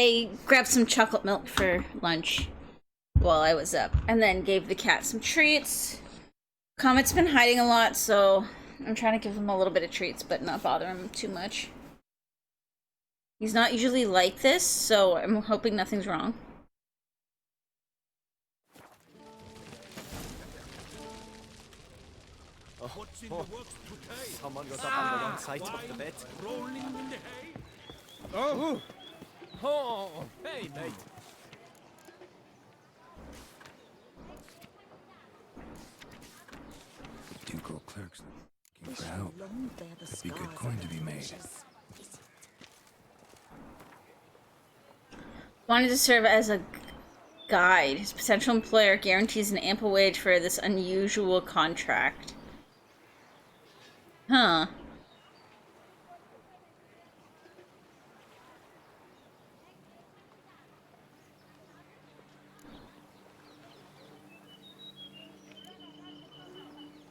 I grabbed some chocolate milk for lunch while I was up, and then gave the cat some treats. Comet's been hiding a lot, so I'm trying to give him a little bit of treats, but not bother him too much. He's not usually like this, so I'm hoping nothing's wrong. What's in the works today? Someone got up on the wrong side of the bed. Rolling in the hay? Oh! Oh! Hey, mate. Ducal clerks looking for help. Could be good coin to be made. Wanted to serve as a guide. His potential employer guarantees an ample wage for this unusual contract. Huh.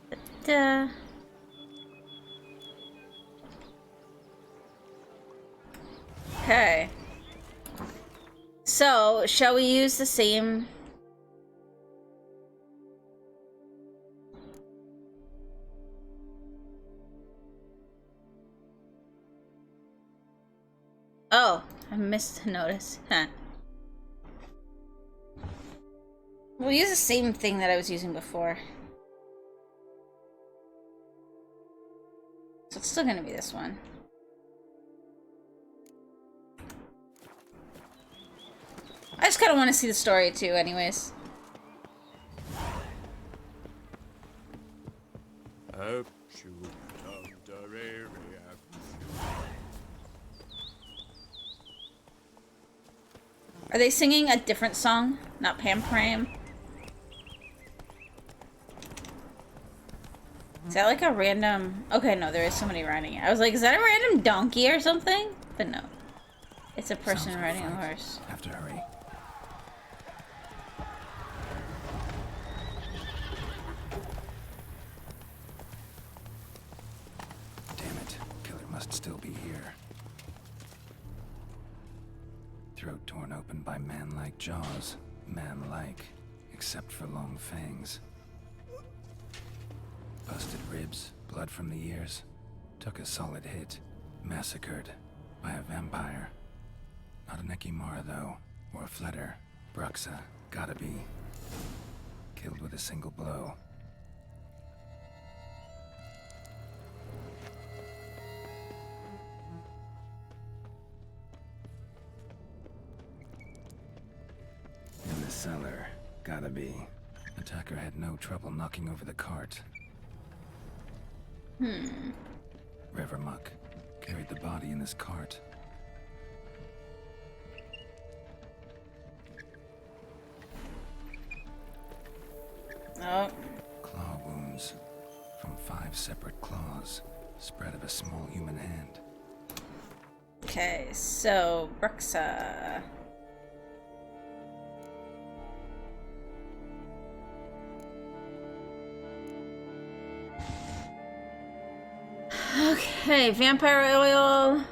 But, okay. So, shall we use the same... Oh, I missed the notice. Huh. We'll use the same thing that I was using before. So it's still gonna be this one. I just kinda wanna see the story too, anyways. Are they singing a different song? Not Pam Pram? Is that like a random... Okay, no, there is somebody riding it. I was like, is that a random donkey or something? But no. It's a person riding a horse. Have to hurry. Damn it. Killer must still be here. Throat torn open by man-like jaws. Man-like. Except for long fangs. Busted ribs, blood from the ears. Took a solid hit. Massacred by a vampire. Not an Ekimara, though, or a Fletter. Bruxa, gotta be. Killed with a single blow. In the cellar, gotta be. Attacker had no trouble knocking over the cart. Rivermuck carried the body in this cart. Oh. Claw wounds from 5 separate claws, spread of a small human hand. Okay, so Bruxa. Okay, vampire oil.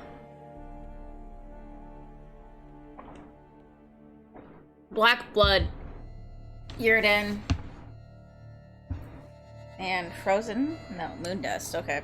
Black blood. Yrden. And frozen? No, moon dust, okay.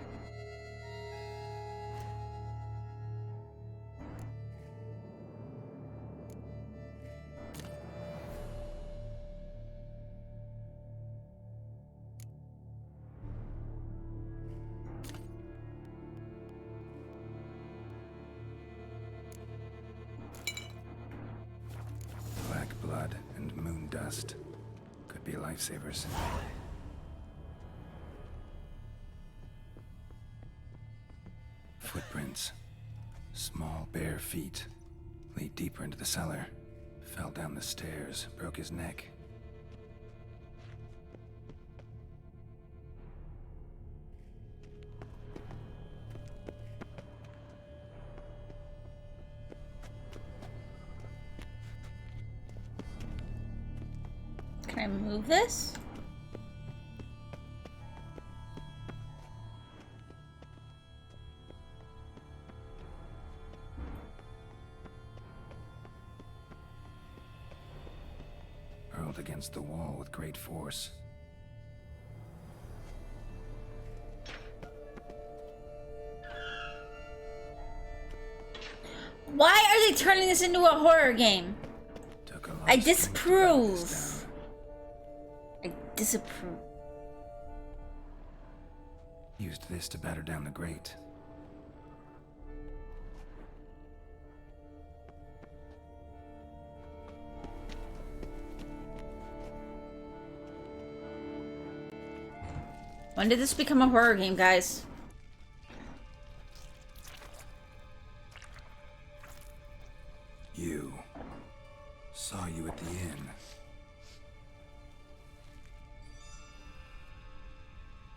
Black blood and moon dust. Could be lifesavers. Footprints. Small, bare feet. Lead deeper into the cellar. Fell down the stairs, broke his neck. Can I move this? nailed against the wall with great force. Why are they turning this into a horror game? Took a lot I of strength to batter this disapprove. down. I disapprove. Used this to batter down the grate. When did this become a horror game, guys? You. Saw you at the inn.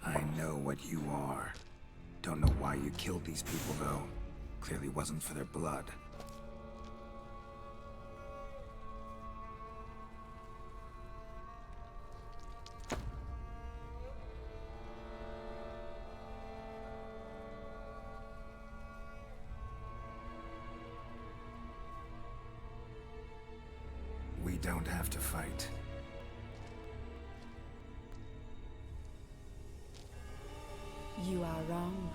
I know what you are. Don't know why you killed these people, though. Clearly wasn't for their blood. We don't have to fight. You are wrong.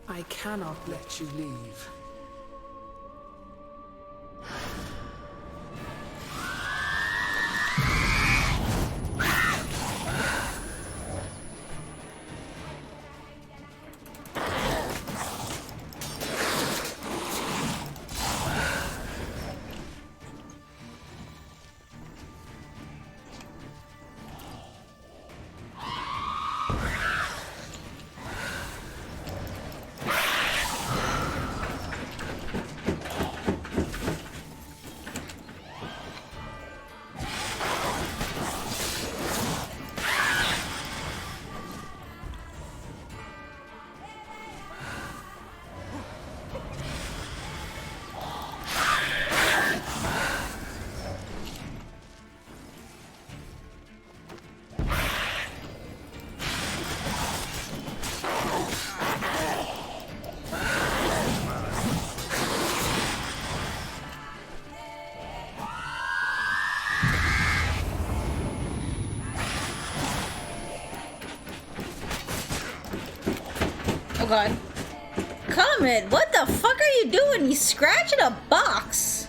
I cannot let you leave. Oh god. Comet, what the fuck are you doing? You scratching a box.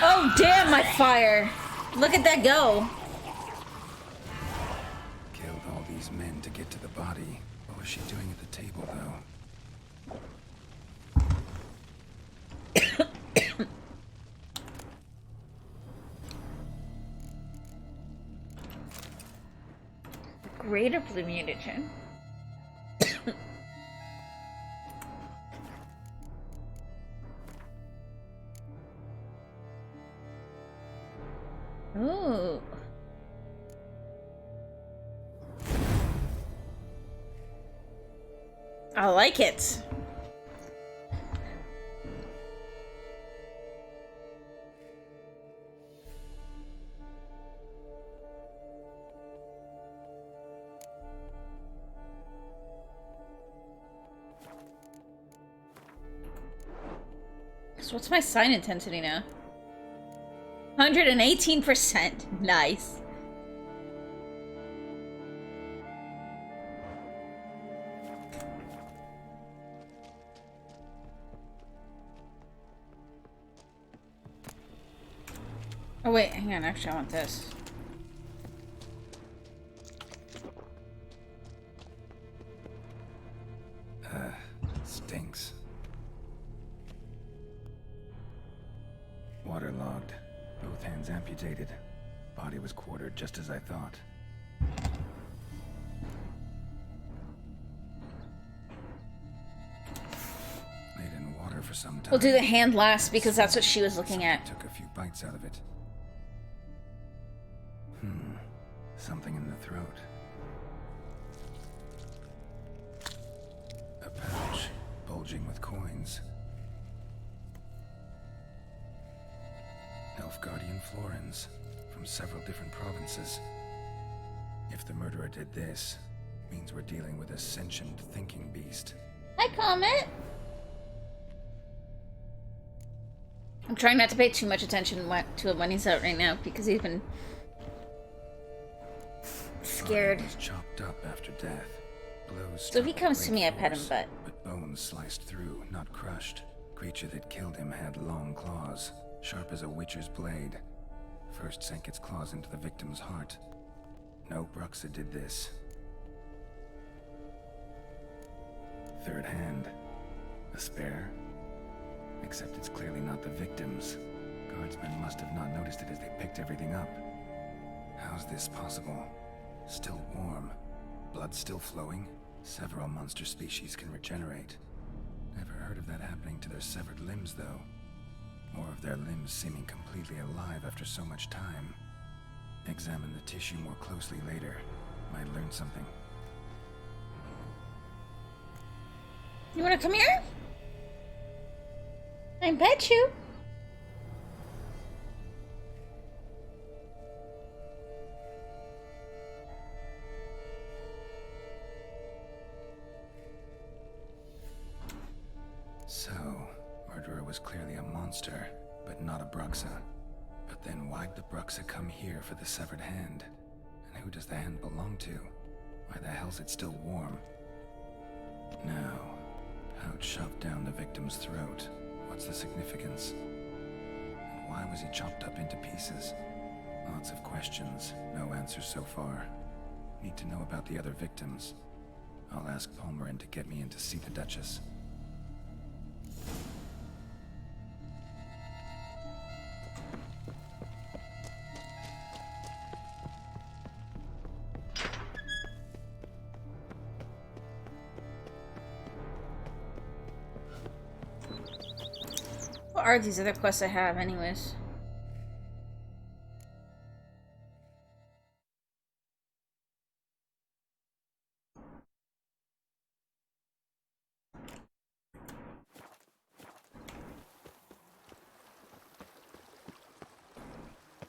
Oh damn, my fire! Look at that go! Killed all these men to get to the body. What was she doing at the table, though? Greater blue mutagen. Ooh. I like it. So what's my sign intensity now? 118%. Nice. Oh wait, hang on, actually I want this. Stinks. Waterlogged. Both hands amputated. Body was quartered just as I thought. Laid in water for some time. We'll do the hand last because that's what she was looking at. Took a few bites out of it. Something in the throat. A pouch, bulging with coins. Nilfgaardian florins, from several different provinces. If the murderer did this, means we're dealing with a sentient thinking beast. Hi, Comet. I'm trying not to pay too much attention to him when he's out right now because he's been scared. Body was chopped up after death. Blows So if he struck comes with to me, I great pet him, force, but bones sliced through, not crushed. Creature that killed him had long claws, sharp as a witcher's blade. First sank its claws into the victim's heart. No Bruxa did this. Third hand. A spare? Except it's clearly not the victim's. Guardsmen must have not noticed it as they picked everything up. How's this possible? Still warm. Blood still flowing? Several monster species can regenerate. Never heard of that happening to their severed limbs, though. Or of their limbs seeming completely alive after so much time. Examine the tissue more closely later. Might learn something. You wanna come here? I bet you. So, murderer was clearly a monster, but not a Bruxa. But then why'd the Bruxa come here for the severed hand? And who does the hand belong to? Why the hell's it still warm? Now, pouch shoved down the victim's throat. What's the significance? And why was he chopped up into pieces? Lots of questions, no answers so far. Need to know about the other victims. I'll ask Palmerin to get me in to see the Duchess. What are these other quests I have, anyways?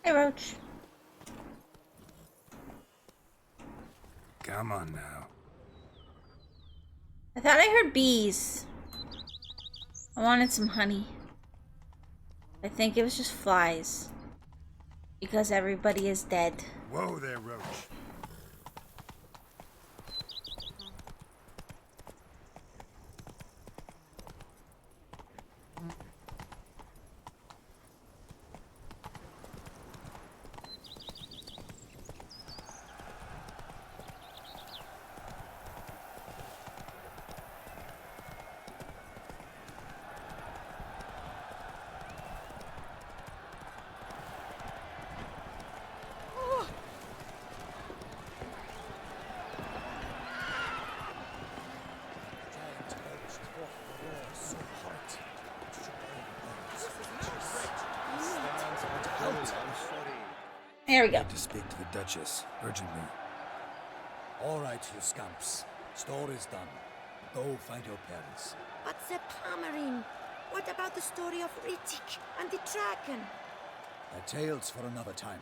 Hey, Roach. Come on now. I thought I heard bees. I wanted some honey. I think it was just flies. Because everybody is dead. Whoa there, Roach. There we go. Need to speak to the Duchess, urgently. All right, you scamps. Story's done. Go find your parents. But the Plummerin, what about the story of Rittik and the dragon? They're tales for another time.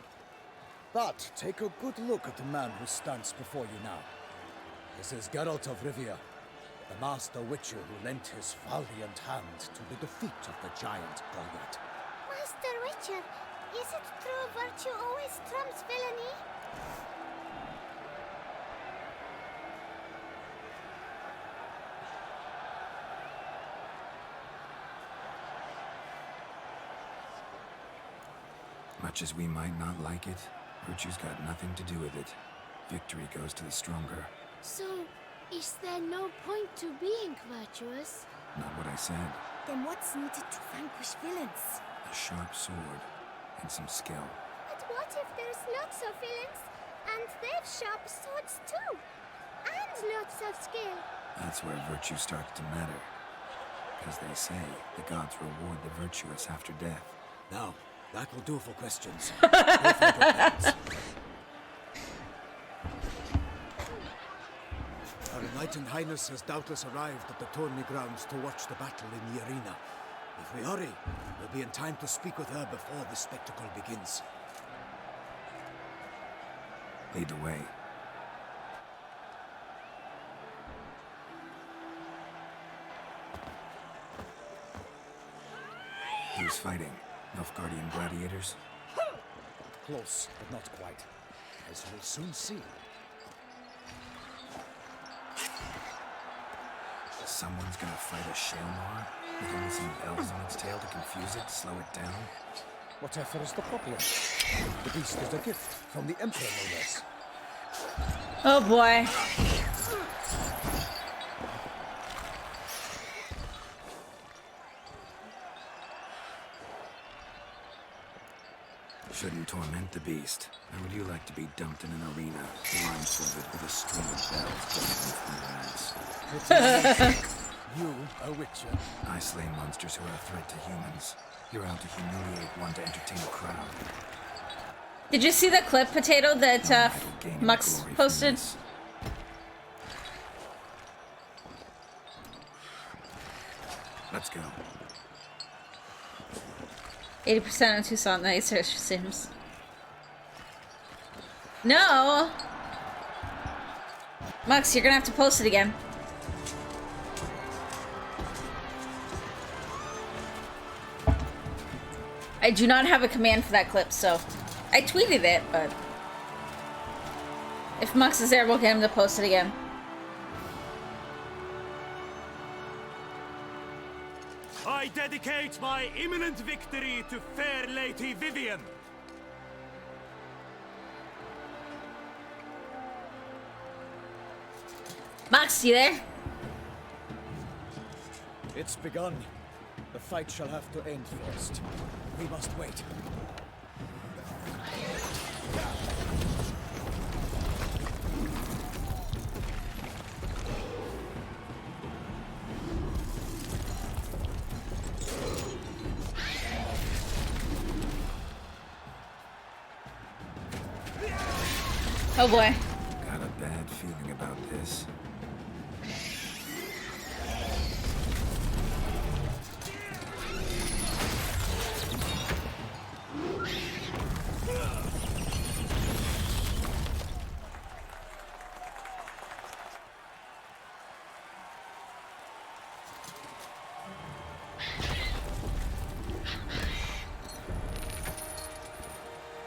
But take a good look at the man who stands before you now. This is Geralt of Rivia, the master witcher who lent his valiant hand to the defeat of the giant Goliath. Master Witcher, is it true virtue always trumps villainy? Much as we might not like it, virtue's got nothing to do with it. Victory goes to the stronger. So, is there no point to being virtuous? Not what I said. Then what's needed to vanquish villains? A sharp sword and some skill. But what if there's lots of villains, and they've sharp swords too? And lots of skill? That's where virtue starts to matter. As they say, the gods reward the virtuous after death. Now, that will do for questions. Go find your parents. Our Enlightened Highness has doubtless arrived at the tourney grounds to watch the battle in the arena. If we hurry, we'll be in time to speak with her before the spectacle begins. Lead the way. Who's fighting? Nilfgaardian gladiators? Close, but not quite. As you'll soon see. Someone's gonna fight a Shaelmaar with only some bells on its tail to confuse it, slow it down? Whatever is the problem? The beast is a gift from the Emperor, no less. Oh boy. Shouldn't torment the beast. How would you like to be dumped in an arena, blindfolded with a string of bells dangling from your eyes? You, a witcher. I slay monsters who are a threat to humans. You're out to humiliate one to entertain a crowd. Did you see the clip, Potato, that No idle gaining Mux glory from posted? this. Let's go. 80% of Tucson Night search Sims. No! Mux, you're gonna have to post it again. I do not have a command for that clip, so I tweeted it, but if Mux is there, we'll get him to post it again. I dedicate my imminent victory to fair Lady Vivian. Mux, you there? It's begun. The fight shall have to end first. We must wait. Oh boy. Got a bad feeling about this.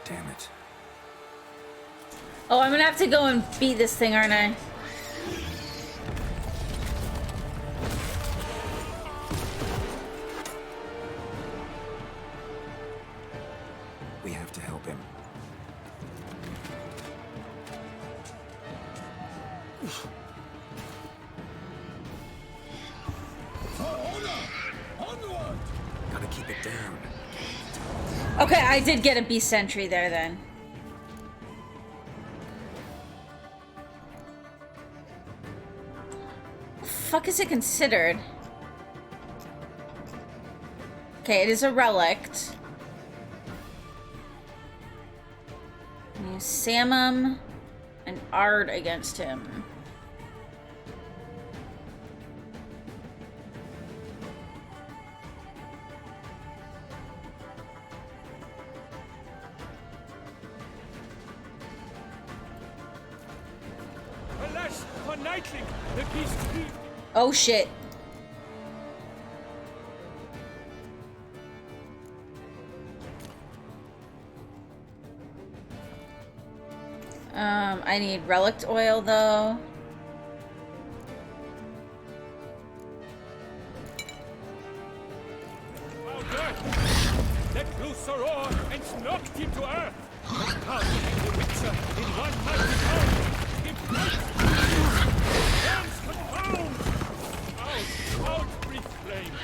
Damn it. Oh, I'm gonna have to go and beat this thing, aren't I? We have to help him. Gotta keep it down. Okay, I did get a beast sentry there then. Fuck is it considered? Okay, it is a relict. Use Samum and Ard against him. von Nightling, the beast heaved. Oh shit. I need relic oil though. Let loose a roar and knocked him to earth. Now the Witcher in one mighty pound. He breaks hands confound. Out breathed flame,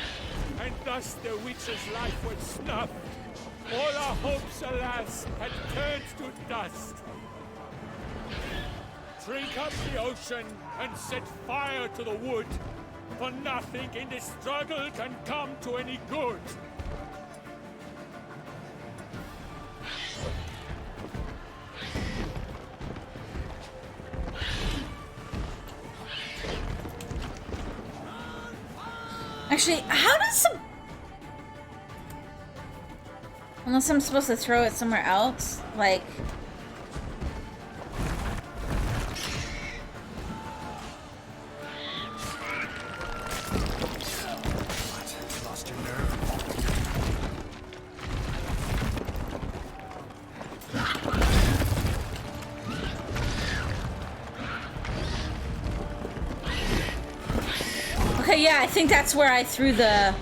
and thus the Witcher's life was snuffed. All our hopes, alas, had turned to dust. Drink up the ocean and set fire to the wood, for nothing in this struggle can come to any good. Actually, how does some... Unless I'm supposed to throw it somewhere else, like... Lost your nerve? Okay, yeah, I think that's where I threw the...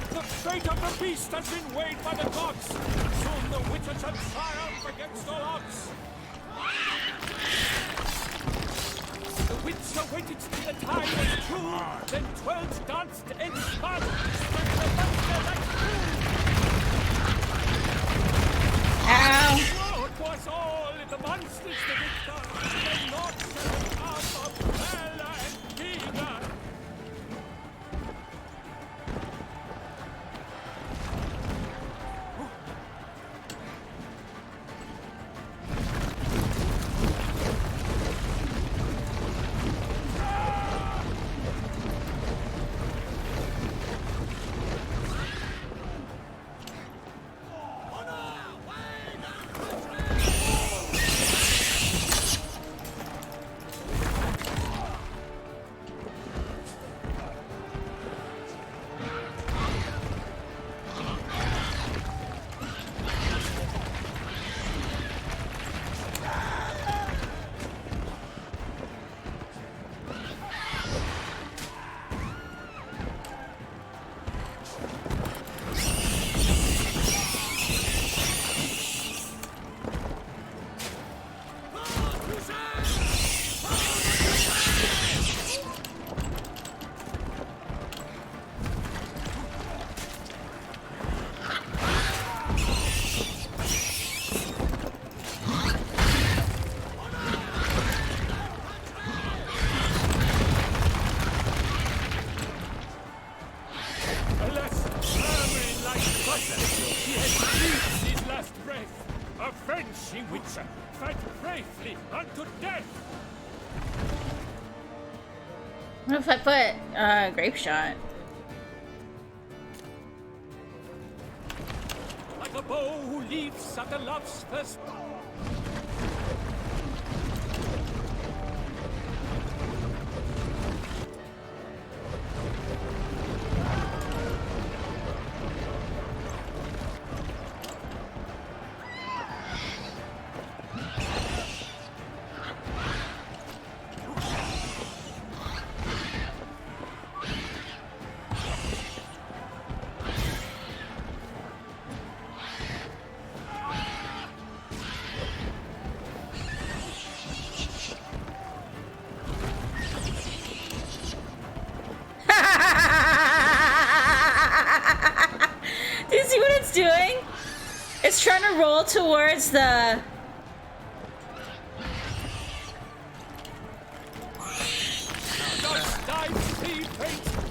The fate of the beast has been weighed by the gods. Soon the Witcher shall triumph against all odds. The Witcher waited till the time was true, then 12 danced and spun, struck the monster like fool. Ow! Oh, it was all in the monsters, the victor, the Lord shall come of Valor and Vigor. Avenging Witcher, fight bravely unto death! What if I put, grape shot? Like a bow who leaves at the love's first... Do you see what it's doing? It's trying to roll towards the...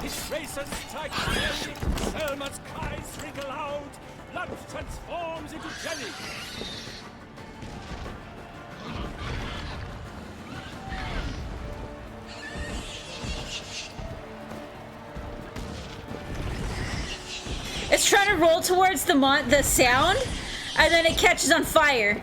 His racers strike jelly, Selma's cries ring aloud, blood transforms into jelly. It's trying to roll towards the sound, and then it catches on fire.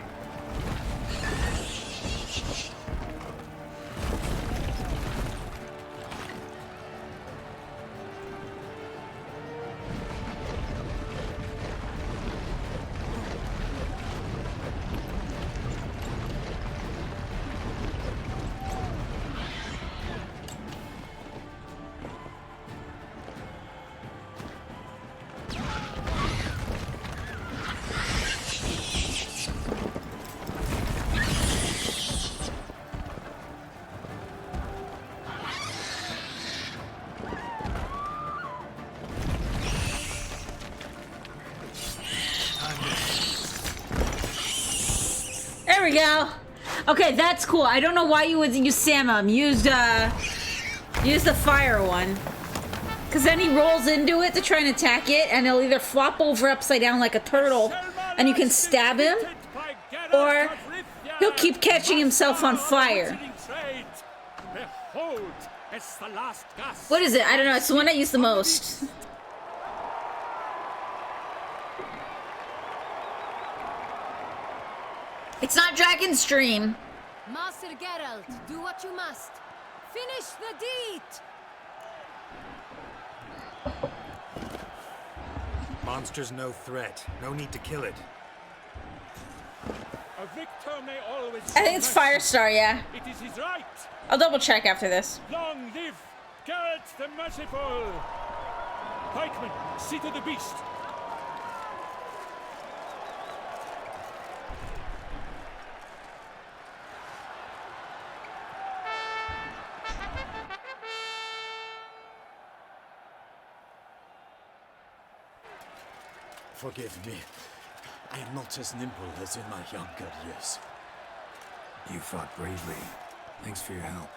There we go. Okay, that's cool. I don't know why you would use Samum. Use the fire one. Because then he rolls into it to try and attack it, and he'll either flop over upside down like a turtle, and you can stab him, or he'll keep catching himself on fire. Behold, it's the last gasp. What is it? I don't know. It's the one I use the most. It's not Dragon's Dream. Master Geralt, do what you must. Finish the deed! Monster's no threat. No need to kill it. A victor may always I think it's Firestar, yeah. It is his right. I'll double check after this. Long live Geralt the Merciful. Pikeman, see to the beast. Forgive me. I am not as nimble as in my younger years. You fought bravely. Thanks for your help.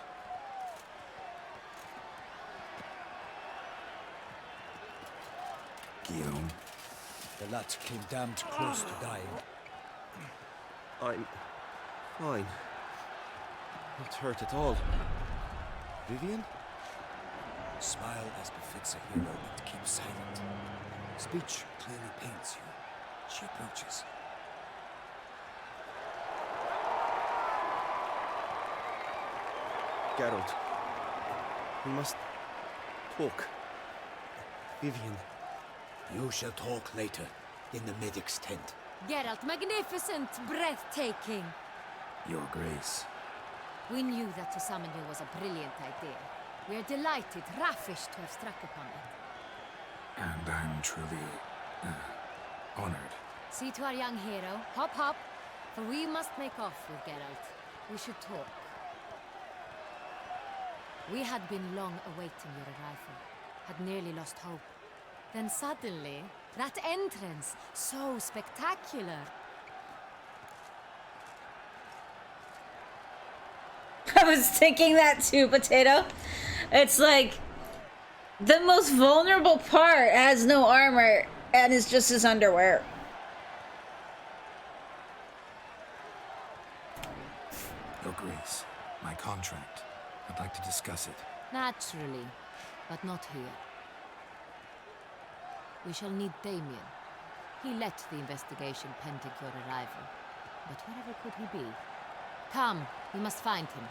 Guillaume. The lad came damned close to dying. I'm fine. Not hurt at all. Vivian? Smile as befits a hero, but keep silent. Speech clearly paints you. She approaches. Geralt. We must talk. Vivian. You shall talk later, in the medic's tent. Geralt, magnificent, breathtaking. Your Grace. We knew that to summon you was a brilliant idea. We are delighted, ravished to have struck upon it. And I'm truly, honored. See to our young hero. Hop, hop. For we must make off with Geralt. We should talk. We had been long awaiting your arrival. Had nearly lost hope. Then suddenly, that entrance, so spectacular. I was thinking that too, Potato. It's like the most vulnerable part has no armor and is just his underwear. Your Grace, my contract. I'd like to discuss it. Naturally, but not here. We shall need Damien. He led the investigation pending your arrival. But wherever could he be? Come, we must find him.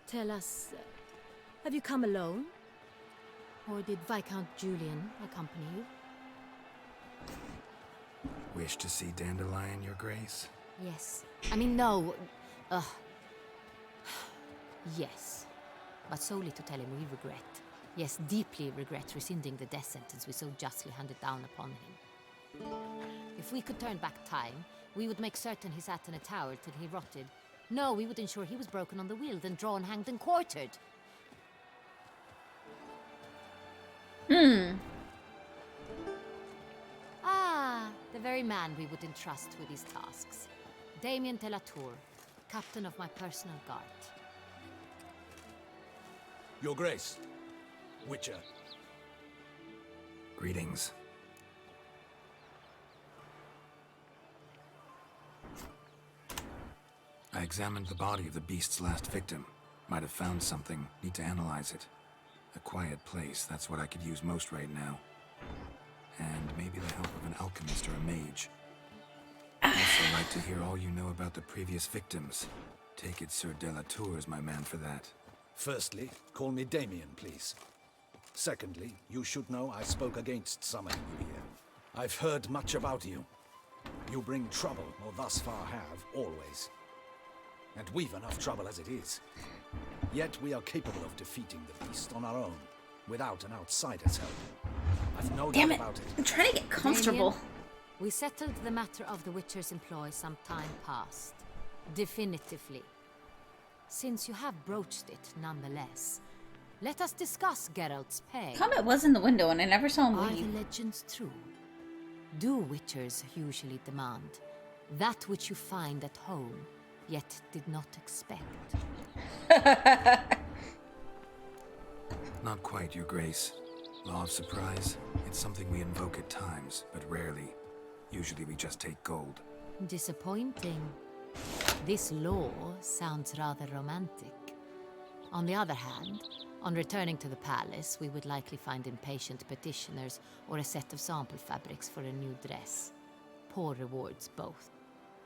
Tell us, have you come alone? Or did Viscount Julian accompany you? Wish to see Dandelion, Your Grace? Yes. I mean, no. Yes. But solely to tell him we regret. Yes, deeply regret rescinding the death sentence we so justly handed down upon him. If we could turn back time, we would make certain he sat in a tower till he rotted. No, we would ensure he was broken on the wheel, then drawn, hanged, and quartered. Ah, the very man we would entrust with these tasks. Damien de la Tour, captain of my personal guard. Your Grace. Witcher. Greetings. I examined the body of the beast's last victim. Might have found something. Need to analyze it. A quiet place, that's what I could use most right now. And maybe the help of an alchemist or a mage. I'd also like to hear all you know about the previous victims. Take it Sir Delatour is my man for that. Firstly, call me Damien, please. Secondly, you should know I spoke against summoning you here. I've heard much about you. You bring trouble, or thus far have, always. And we've enough trouble as it is. Yet we are capable of defeating the beast on our own, without an outsider's help. I've no doubt about it. I'm trying to get comfortable. Damien, we settled the matter of the Witcher's employ some time past. Definitively. Since you have broached it nonetheless, let us discuss Geralt's pay. Comet was in the window and I never saw him Are leave. the legends true? Do Witchers usually demand that which you find at home, yet did not expect? Not quite, Your Grace. Law of surprise, it's something we invoke at times, but rarely. Usually we just take gold. Disappointing. This law sounds rather romantic. On the other hand, on returning to the palace, we would likely find impatient petitioners or a set of sample fabrics for a new dress. Poor rewards, both.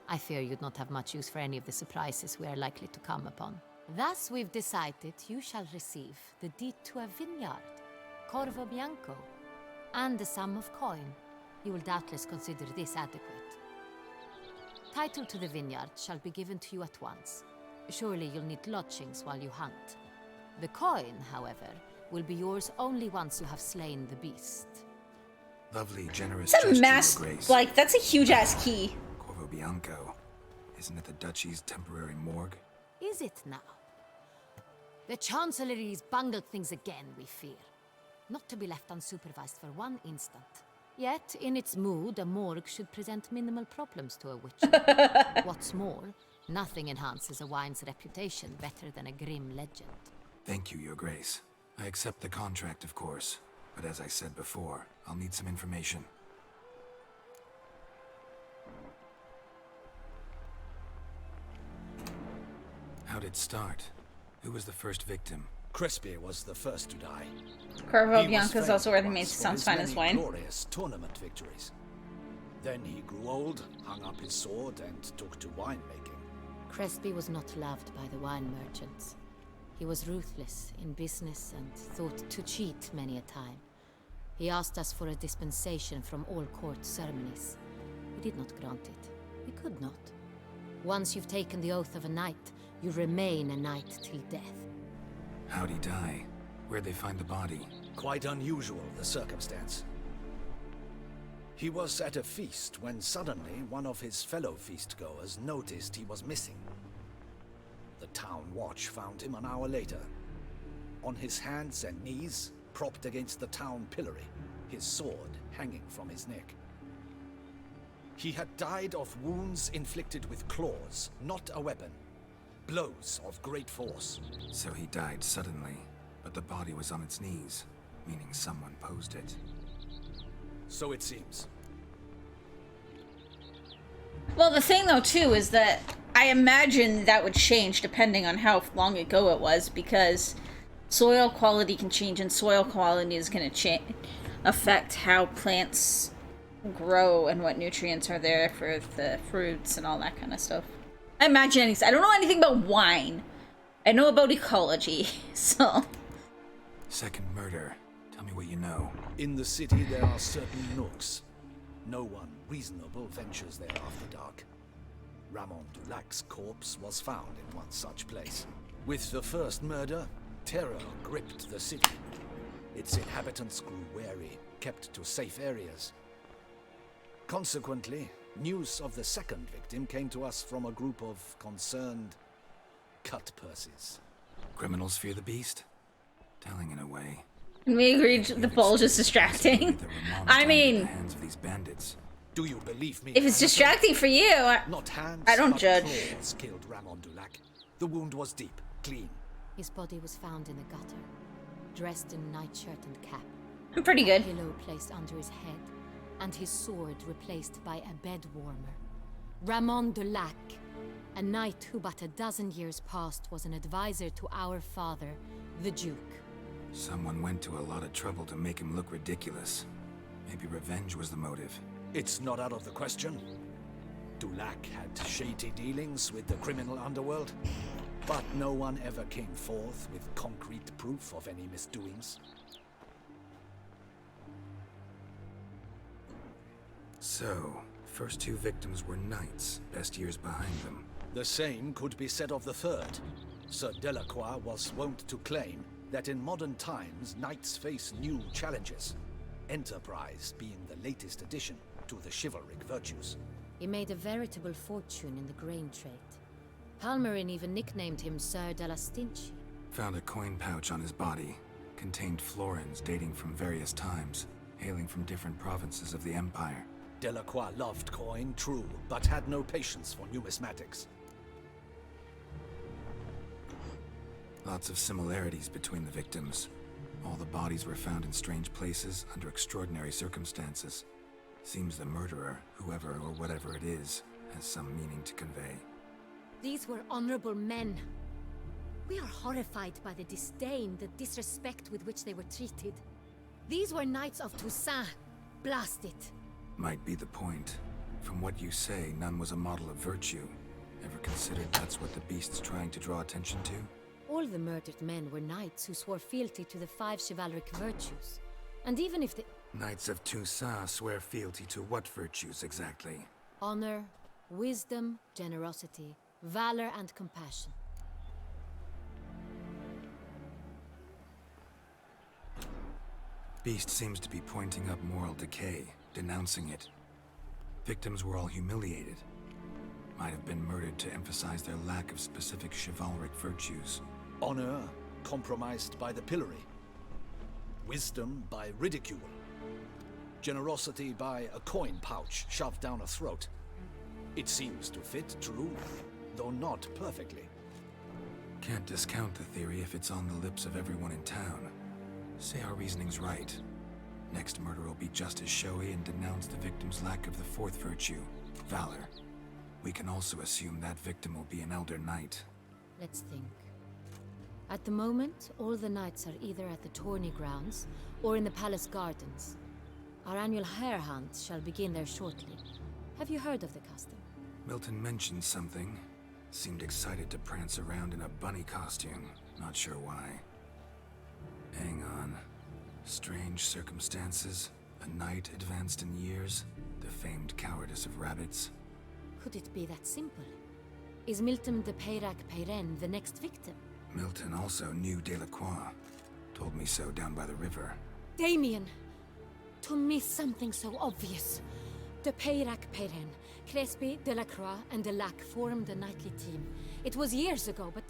I fear you'd not have much use for any of the surprises we are likely to come upon. Thus, we've decided you shall receive the deed to a vineyard, Corvo Bianco, and a sum of coin. You will doubtless consider this adequate. Title to the vineyard shall be given to you at once. Surely you'll need lodgings while you hunt. The coin, however, will be yours only once you have slain the beast. Lovely, generous It's a gesture, mass, Your Grace. like, that's a huge ass key. Corvo Bianco. Isn't it the Duchy's temporary morgue? Is it now? The Chancellery's bungled things again, we fear. Not to be left unsupervised for one instant. Yet, in its mood, a morgue should present minimal problems to a witcher. What's more, nothing enhances a wine's reputation better than a grim legend. Thank you, Your Grace. I accept the contract, of course. But as I said before, I'll need some information. How'd it start? Who was the first victim? Crispy was the first to die. Corvo He was Bianco is famed also where they made once for Sounds his Fine as many Wine. glorious tournament victories. Then he grew old, hung up his sword, and took to winemaking. Crespi was not loved by the wine merchants. He was ruthless in business and thought to cheat many a time. He asked us for a dispensation from all court ceremonies. We did not grant it. We could not. Once you've taken the oath of a knight, you remain a knight till death. How'd he die? Where'd they find the body? Quite unusual, the circumstance. He was at a feast when suddenly one of his fellow feastgoers noticed he was missing. The town watch found him an hour later. On his hands and knees, propped against the town pillory, his sword hanging from his neck. He had died of wounds inflicted with claws, not a weapon. Blows of great force. So he died suddenly, but the body was on its knees, meaning someone posed it. So it seems. Well, the thing, though, too, is that I imagine that would change depending on how long ago it was, because soil quality can change, and soil quality is going to affect how plants grow and what nutrients are there for the fruits and all that kind of stuff. I imagine I don't know anything about wine. I know about ecology, so... Second murder. Tell me what you know. In the city there are certain nooks. No one reasonable ventures there after dark. Ramon Dulac's corpse was found in one such place. With the first murder, terror gripped the city. Its inhabitants grew wary, kept to safe areas. Consequently, news of the second victim came to us from a group of concerned cut-purses. Criminals fear the beast? Telling in a way. We agreed the bulge is distracting. I mean, The hands of these bandits. Do you believe me? if it's distracting for you, Not hands, I don't but judge. claws killed Ramon Dulac. The wound was deep, clean. His body was found in a gutter, dressed in nightshirt and cap. I'm pretty good. Pillow placed under his head, and his sword replaced by a bed warmer. Ramon de Lac, a knight who but a dozen years past was an advisor to our father, the Duke. Someone went to a lot of trouble to make him look ridiculous. Maybe revenge was the motive. It's not out of the question. Dulac had shady dealings with the criminal underworld, but no one ever came forth with concrete proof of any misdoings. So, first two victims were knights, best years behind them. The same could be said of the third. Sir Delacroix was wont to claim that in modern times, knights face new challenges, enterprise being the latest addition to the chivalric virtues. He made a veritable fortune in the grain trade. Palmerin even nicknamed him Sir de la Stinchi. Found a coin pouch on his body. Contained florins dating from various times, hailing from different provinces of the Empire. Delacroix loved coin, true, but had no patience for numismatics. Lots of similarities between the victims. All the bodies were found in strange places under extraordinary circumstances. Seems the murderer, whoever or whatever it is, has some meaning to convey. These were honorable men. We are horrified by the disdain, the disrespect with which they were treated. These were knights of Toussaint. Blast it. Might be the point. From what you say, none was a model of virtue. Ever considered that's what the beast's trying to draw attention to? All the murdered men were knights who swore fealty to the 5 chivalric virtues. And even if the... Knights of Toussaint swear fealty to what virtues exactly? honor, wisdom, generosity, valor, and compassion. Beast seems to be pointing up moral decay, denouncing it. Victims were all humiliated. Might have been murdered to emphasize their lack of specific chivalric virtues. Honor compromised by the pillory. Wisdom by ridicule. Generosity by a coin pouch shoved down a throat. It seems to fit, true, though not perfectly. Can't discount the theory if it's on the lips of everyone in town. Say our reasoning's right. Next murder will be just as showy and denounce the victim's lack of the fourth virtue, valor. We can also assume that victim will be an elder knight. Let's think. At the moment, all the knights are either at the tourney grounds or in the palace gardens. Our annual hare hunt shall begin there shortly. Have you heard of the custom? Milton mentioned something. Seemed excited to prance around in a bunny costume. Not sure why. Hang on. Strange circumstances. A knight advanced in years. The famed cowardice of rabbits. Could it be that simple? Is Milton de Peyrac-Peyren the next victim? Milton also knew Delacroix. Told me so down by the river. Damien! To miss something so obvious. De Peyrac-Peyren, Crespi, Delacroix, and Delac formed a knightly team. It was years ago, but...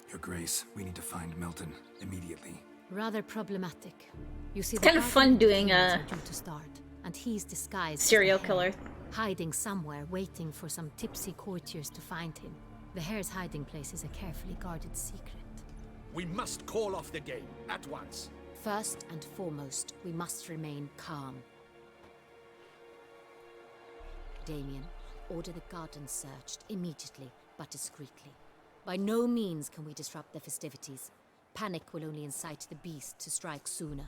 Your Grace, we need to find Milton immediately. Rather problematic. You see, It's kind of fun doing a due to start, and he's disguised serial as the killer. hare, hiding somewhere, waiting for some tipsy courtiers to find him. The hare's hiding place is a carefully guarded secret. We must call off the game at once. First and foremost, we must remain calm. Damien, order the gardens searched immediately, but discreetly. By no means can we disrupt the festivities. Panic will only incite the beast to strike sooner.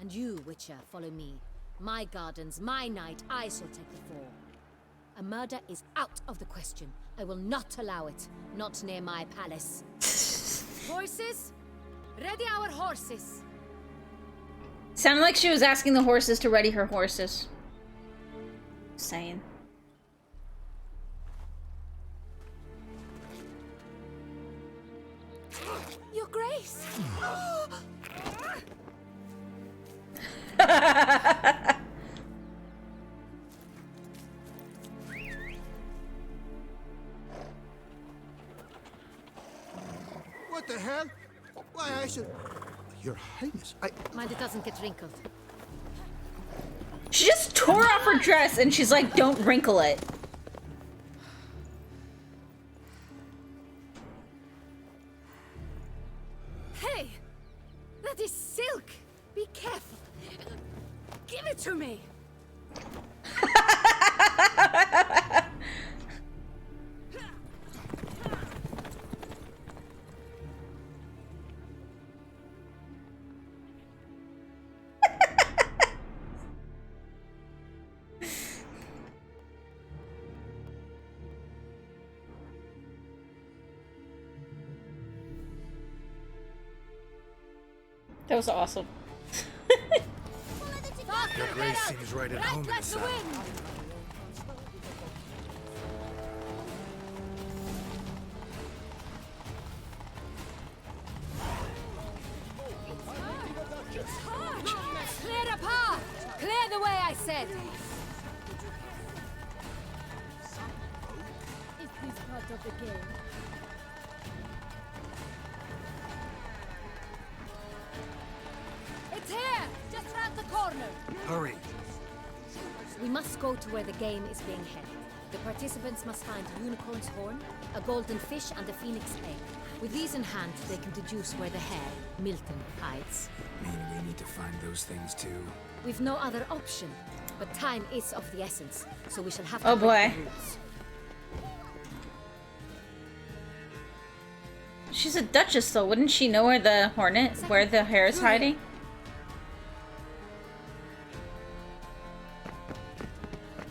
And you, Witcher, follow me. My gardens, my night, I shall take the fall. A murder is out of the question. I will not allow it. Not near my palace. Horses? Ready our horses! Sounded like she was asking the horses to ready her horses. Saying. Your Grace! What the hell? Why, I should... Your Highness, Mind it doesn't get wrinkled. She just tore off her dress and she's like, don't wrinkle it. is silk! Be careful! Give it to me! That was awesome. Your grace seems right at home in the saddle. Clear the path! Clear the way, I said! Is this part of the game? It's here! Just round the corner! Hurry. We must go to where the game is being held. The participants must find a unicorn's horn, a golden fish, and a phoenix egg. With these in hand, they can deduce where the hare, Milton, hides. Mean we need to find those things too? We've no other option, but time is of the essence, so we shall have to Oh break boy. the rules. She's a duchess though. Wouldn't she know where the where the hare is hiding?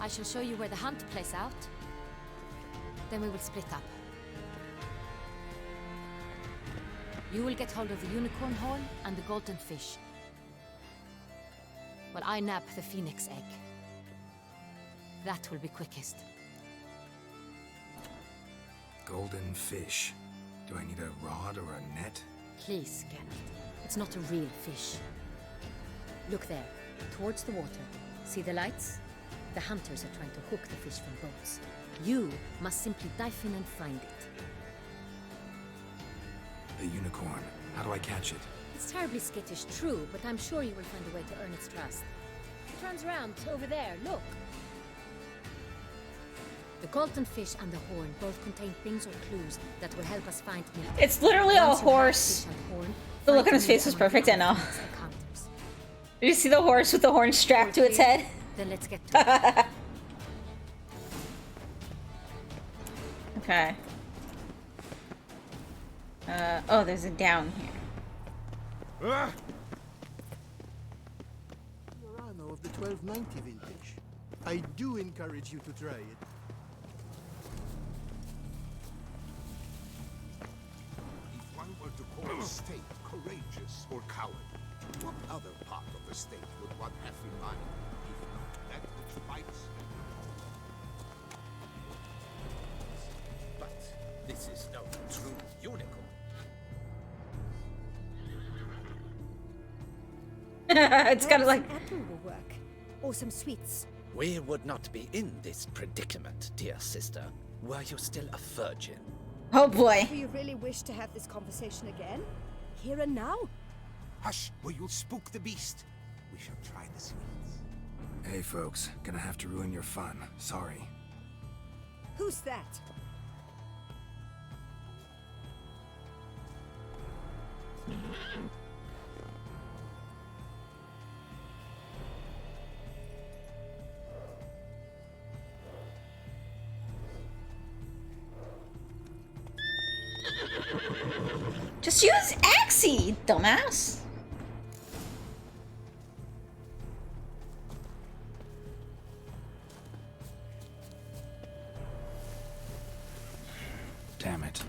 I shall show you where the hunt plays out. Then we will split up. You will get hold of the unicorn horn and the golden fish, while I nab the phoenix egg. That will be quickest. Golden fish. Do I need a rod or a net? Please, Geralt. It's not a real fish. Look there, towards the water. See the lights? The hunters are trying to hook the fish from boats. You must simply dive in and find it. The unicorn. How do I catch it? It's terribly skittish, true, but I'm sure you will find a way to earn its trust. It runs around over there, look. The golden fish and the horn both contain things or clues that will help us find Milton. It's literally a Once you have horse. fish and horn, The look on find his face was Milton perfect, I and know. find the counters. Did you see the horse with the horn strapped to its head? Then let's get to it. Okay. Oh, there's a down here. Murano of the 1290 vintage. I do encourage you to try it. If one were to call the state courageous or coward, what other part of the state would one have in mind, if not that which fights? But this is no true unicorn. It's kind of like An apple will work. Or some sweets. We would not be in this predicament, dear sister, were you still a virgin. Oh boy. Do you really wish to have this conversation again? Here and now? Hush, or you'll spook the beast. We shall try the sweets. Hey folks, gonna have to ruin your fun. Sorry. Who's that? Just use Axie, dumbass. Damn it.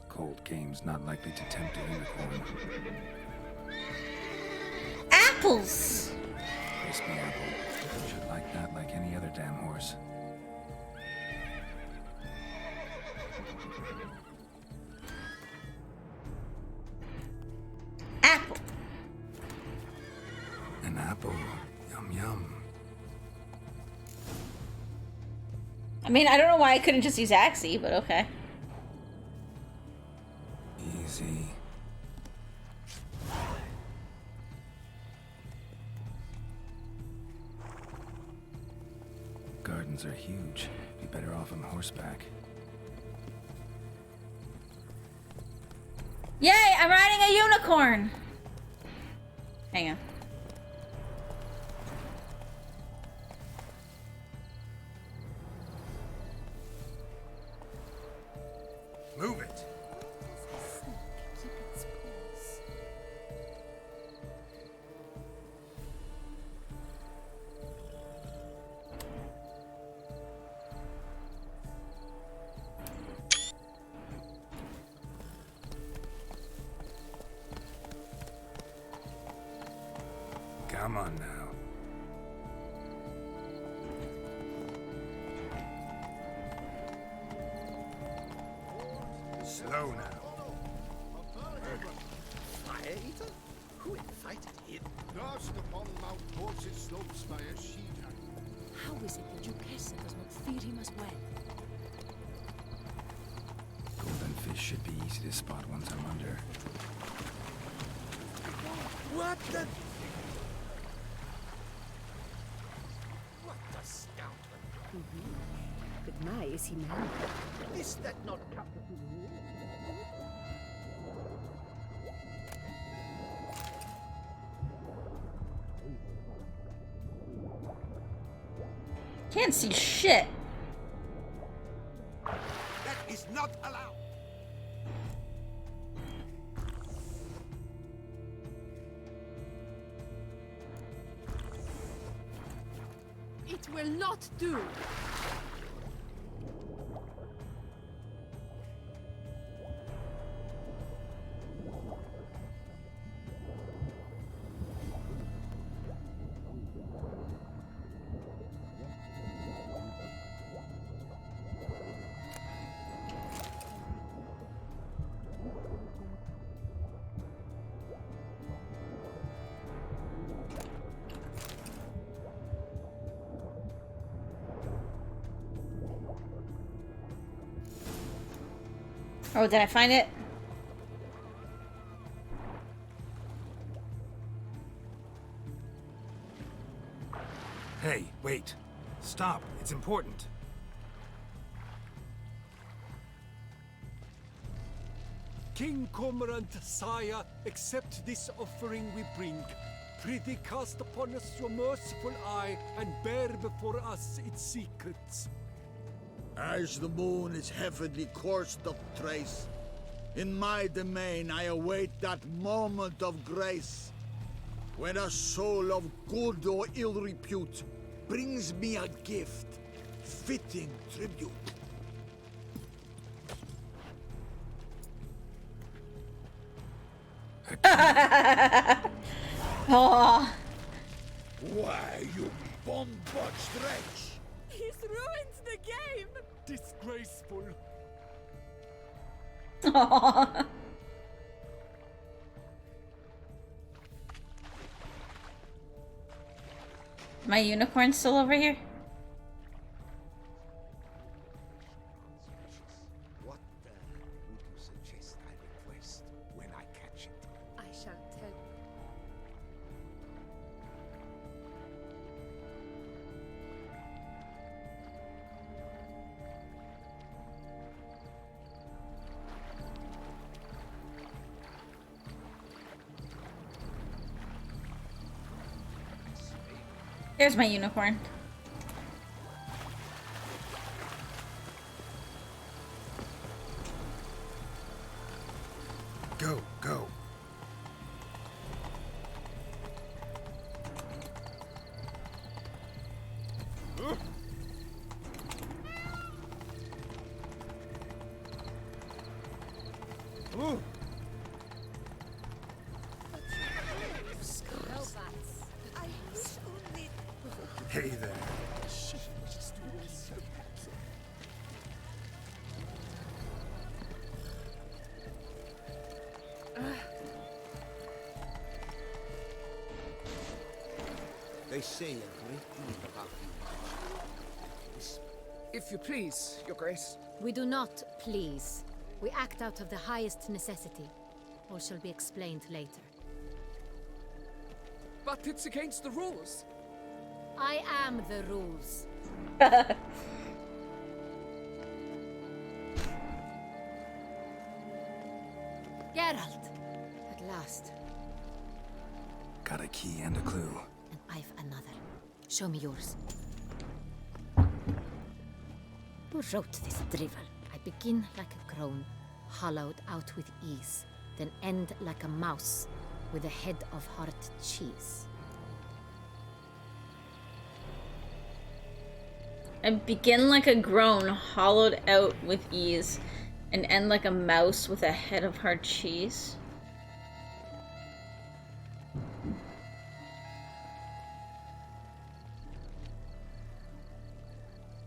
Cold game's not likely to tempt a unicorn. Apples. Crispy apple. Should like that like any other damn horse. Apple. An apple. Yum yum. I mean, I don't know why I couldn't just use Axie, but okay. Easy. Gardens are huge. Be better off on horseback. Yay! I'm riding a unicorn! Hang on. Move it. Come on now. Slow now. Fire Eater? Who invited him? Lost upon Mount Horses slopes by a she-giant. How is it that Jukesa does not fear him as well? Golden fish should be easy to spot once I'm under. What the? What a scoundrel! But my, is he man? Is that not Captain? Can't see shit. That is not allowed. It will not do. Oh, did I find it? Hey, wait. Stop. It's important. King Cormorant, sire, accept this offering we bring. Prithee cast upon us your merciful eye, and bear before us its secrets. As the moon is heavenly course doth trace, in my domain I await that moment of grace, when a soul of good or ill repute brings me a gift, fitting tribute. Oh. Why, you bomb-botched wretch! He's ruined the game! Disgraceful. Aw. My unicorn still over here? What would you suggest I request when I catch it? I shall tell. There's my unicorn. Go, go. Hey there. They say a great deal about you. Whisper, If you please, Your Grace. We do not please. We act out of the highest necessity. All shall be explained later. But it's against the rules. I am the rules. Geralt! At last. Got a key and a clue. And I've another. Show me yours. Who wrote this drivel? I begin like a crone, hollowed out with ease, then end like a mouse, with a head of hard cheese. I begin like a groan, hollowed out with ease, and end like a mouse with a head of hard cheese.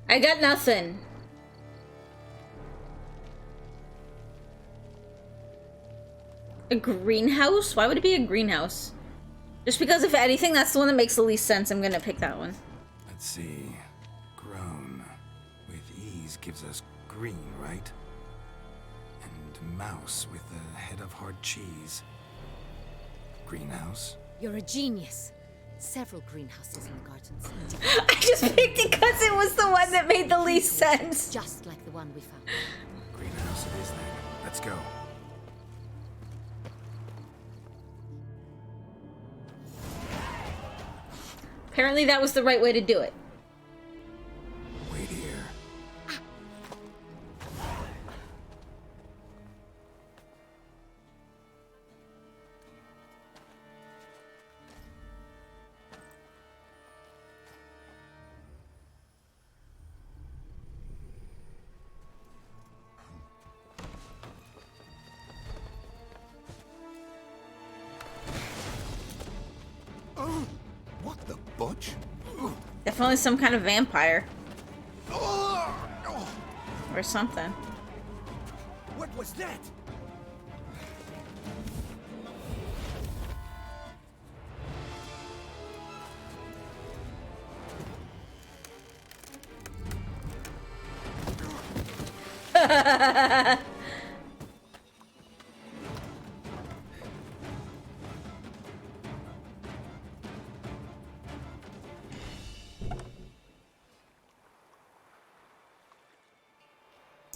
I got nothing. A greenhouse? Why would it be a greenhouse? Just because, if anything, that's the one that makes the least sense. I'm gonna pick that one. Let's see. Grown. With ease gives us green, right? And mouse with the head of hard cheese. Greenhouse? You're a genius. Several greenhouses in the gardens. I just picked it because it was the one that made the least sense. Just like the one we found. Greenhouse it is then. Let's go. Apparently that was the right way to do it. Wait here. Oh, what the butch? Definitely some kind of vampire. Or something. What was that?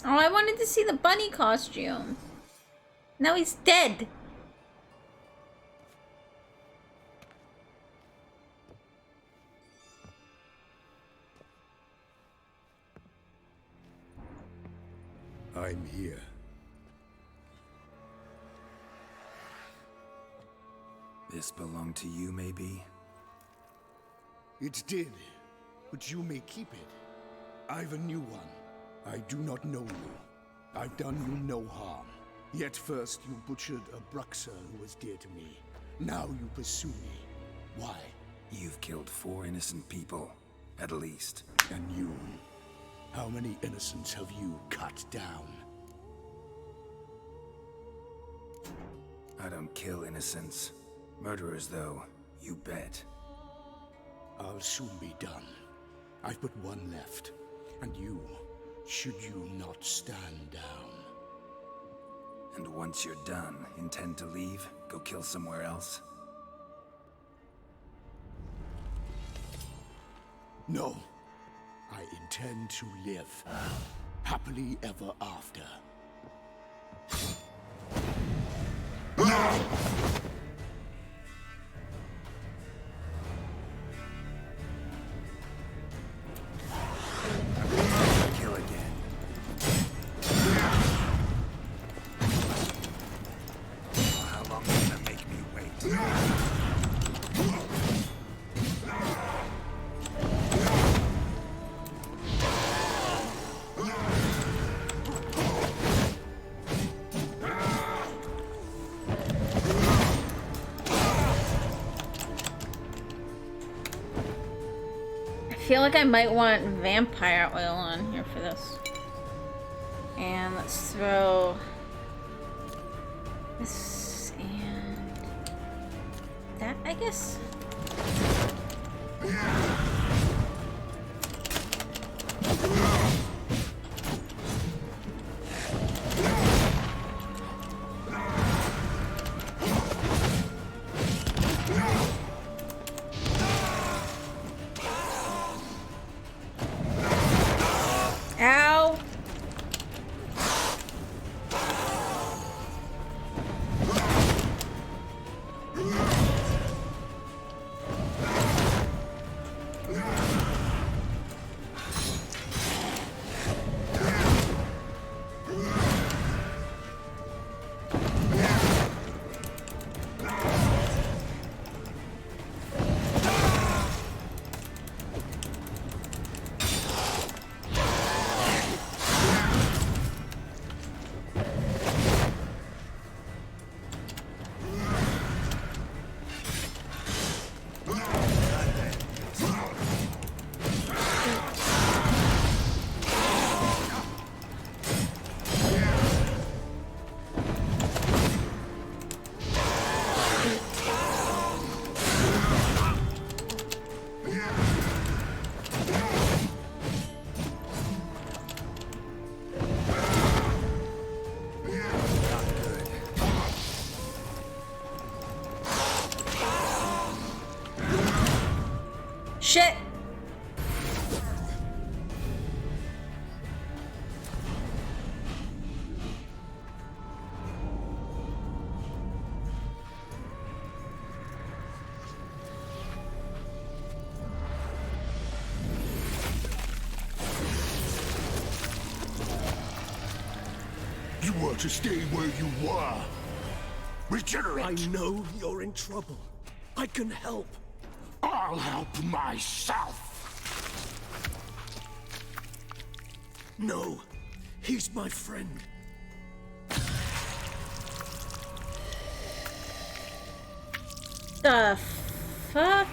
Oh, I wanted to see the bunny costume. Now he's dead. I'm here. This belonged to you, maybe? It did, but you may keep it. I've a new one. I do not know you. I've done you no harm. Yet first you butchered a Bruxa who was dear to me. Now you pursue me. Why? You've killed 4 innocent people, at least. And you? How many innocents have you cut down? I don't kill innocents. Murderers, though, you bet. I'll soon be done. I've but one left. And you, should you not stand down. And once you're done, intend to leave? Go kill somewhere else? No. I intend to live. Happily ever after. Kill again. How long are you gonna make me wait? I feel like I might want vampire oil on here for this. And let's throw this and that, I guess. shit! You were to stay where you were. Regenerate. I know you're in trouble. I can help. I'll help myself. No, he's my friend. The fuck?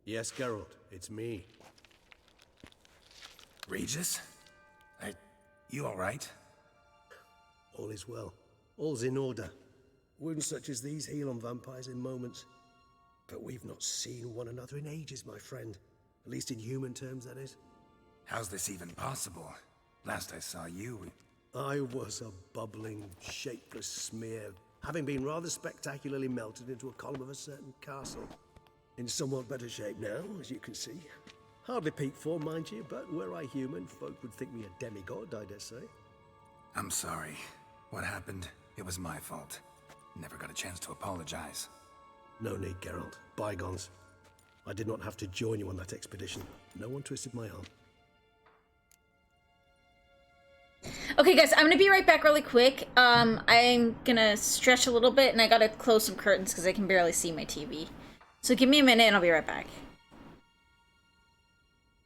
Yes, Geralt, it's me. Regis? You alright? All is well. All's in order. Wounds such as these heal on vampires in moments. But we've not seen one another in ages, my friend. At least in human terms, that is. How's this even possible? Last I saw you... I was a bubbling, shapeless smear, having been rather spectacularly melted into a column of a certain castle. In somewhat better shape now, as you can see. Hardly peak form, mind you, but were I human, folk would think me a demigod, I dare say. I'm sorry. What happened, it was my fault. Never got a chance to apologize. No need, Geralt. Bygones. I did not have to join you on that expedition. No one twisted my arm. Okay, guys, I'm gonna be right back really quick. I'm gonna stretch a little bit, and I gotta close some curtains because I can barely see my TV. So give me a minute, and I'll be right back.